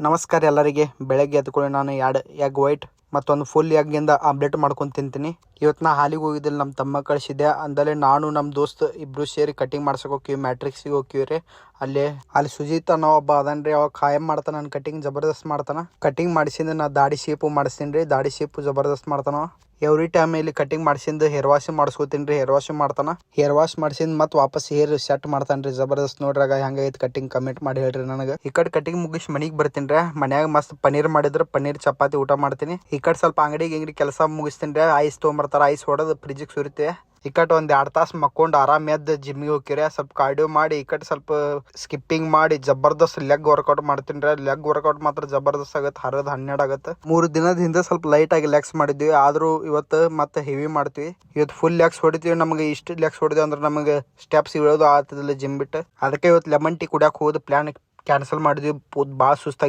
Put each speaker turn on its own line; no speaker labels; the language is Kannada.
ನಮಸ್ಕಾರ ಎಲ್ಲರಿಗೆ. ಬೆಳಗ್ಗೆ ಎದ್ಕೊಳ್ಳಿ ನಾನು 2 ಎಗ್ ವೈಟ್ ಮತ್ತೊಂದು ಫುಲ್ ಎಗ್ಗಿಂದ ಆಮ್ಲೆಟ್ ಮಾಡ್ಕೊಂಡು ತಿಂತೀನಿ. ಇವತ್ತು ನಾ ಹಾಲಿಗೆ ಹೋಗಿದ್ದಿಲ್ಲ, ನಮ್ಮ ತಮ್ಮ ಕಳಿಸಿದ್ದೆ. ಅಂದಲೇ ನಾನು ನಮ್ಮ ದೋಸ್ತ್ ಇಬ್ರು ಸೇರಿ ಕಟಿಂಗ್ ಮಾಡ್ಸಕ್ಕೆ ಹೋಗ್ತೀವಿ. ಮ್ಯಾಟ್ರಿಕ್ಸಿಗೆ ಹೋಗ್ತೀವಿ ರೀ. ಅಲ್ಲಿ ಸುಜಿತ್ ಅನ್ನೋ ಒಬ್ಬ ಅದನ್ ರೀ. ಅವಾಗ ಖಾಯಂ ಮಾಡ್ತಾನೆ, ನನ್ನ ಕಟಿಂಗ್ ಜಬರ್ದಸ್ತ್ ಮಾಡ್ತಾನೆ. ಕಟಿಂಗ್ ಮಾಡಿಸಿಂದ ನಾ ದಾಡಿ ಶೇಪು ಮಾಡಿಸ್ತೀನಿ ರೀ. ದಾಡಿ ಶೇಪು ಜಬರ್ದಸ್ತ್ ಮಾಡ್ತಾನ. ಎವ್ರಿ ಟೈಮ್ ಇಲ್ಲಿ ಕಟಿಂಗ್ ಮಾಡಿಸಿಂದ ಹೇರ್ ವಾಶ್ ಮಾಡಿಸ್ಕೋತೀನಿ ರೀ. ಹೇರ್ ವಾಶ್ ಮಾಡ್ತಾನ. ಹೇರ್ ವಾಶ್ ಮಾಡಿಸಿಂದ ಮತ್ತೆ ವಾಪಸ್ ಹೇರ್ ಸೆಟ್ ಮಾಡ್ತಾನೆ ರೀ. ಜಬರ್ದಸ್ತ್ ನೋಡ್ರಾಗ ಹೆಂಗೈತೆ ಕಟಿಂಗ್ ಕಮೆಂಟ್ ಮಾಡಿ ಹೇಳ್ರಿ ನನಗೆ. ಈ ಕಡೆ ಕಟಿಂಗ್ ಮುಗಿಸಿ ಮನೆಗೆ ಬರ್ತೀನಿ ರೀ. ಮನ್ಯಾಗ ಮಸ್ತ್ ಪನ್ನೀರ್ ಮಾಡಿದ್ರೆ ಪನ್ನೀರ್ ಚಪಾತಿ ಊಟ ಮಾಡ್ತೀನಿ. ಈ ಕಡೆ ಸ್ವಲ್ಪ ಅಂಗಡಿ ಕೆಲಸ ಮುಗಿಸ್ತೀನಿ ರೀ. ಐಸ್ ತೊಗೊಂಬರ್ತಾರೆ, ಐಸ್ ಹೊಡೆದು ಫ್ರಿಜ್ಜಿಗೆ ಸುರಿತೆ. ಈ ಕಡೆ ಒಂದು 2 ತಾಸು ಮಕ್ಕೊಂಡು ಆರಾಮ ಎದ್ದು ಜಿಮ್ಮಿಗೆ ಹೋಗ್ತೀರಿ. ಸ್ವಲ್ಪ ಕಾರ್ಡಿಯೋ ಮಾಡಿ ಈ ಕಡೆ ಸ್ವಲ್ಪ ಸ್ಕಿಪ್ಪಿಂಗ್ ಮಾಡಿ ಜಬರ್ದಸ್ತ್ ಲೆಗ್ ವರ್ಕೌಟ್ ಮಾಡ್ತೀನಿ ರೀ. ಲೆಗ್ ವರ್ಕೌಟ್ ಮಾತ್ರ ಜಬರ್ದಸ್ತ್ ಆಗುತ್ತೆ. 12 ಆಗುತ್ತೆ. 3 ದಿನದ ಹಿಂದೆ ಸ್ವಲ್ಪ ಲೈಟ್ ಆಗಿ ಲೆಗ್ಸ್ ಮಾಡಿದ್ವಿ. ಆದ್ರೂ ಇವತ್ತು ಮತ್ತೆ ಹೆವಿ ಮಾಡ್ತೀವಿ. ಇವತ್ತು ಫುಲ್ ಲೆಗ್ಸ್ ಹೊಡಿತೀವಿ. ನಮಗೆ ಇಷ್ಟು ಲೆಗ್ಸ್ ಹೊಡಿದ್ವಿ ಅಂದ್ರೆ ನಮಗೆ ಸ್ಟೆಪ್ಸ್ ಇಳೋದು ಆಗ್ತದಿಲ್ಲ ಜಿಮ್ ಬಿಟ್ಟು. ಅದಕ್ಕೆ ಇವತ್ತು ಲೆಮನ್ ಟೀ ಕುಡಿಯೋಕೆ ಹೋದ ಪ್ಲಾನ್ ಕ್ಯಾನ್ಸಲ್ ಮಾಡಿದ್ವಿ. ಭಾಳ ಸುಸ್ತಾಗಿ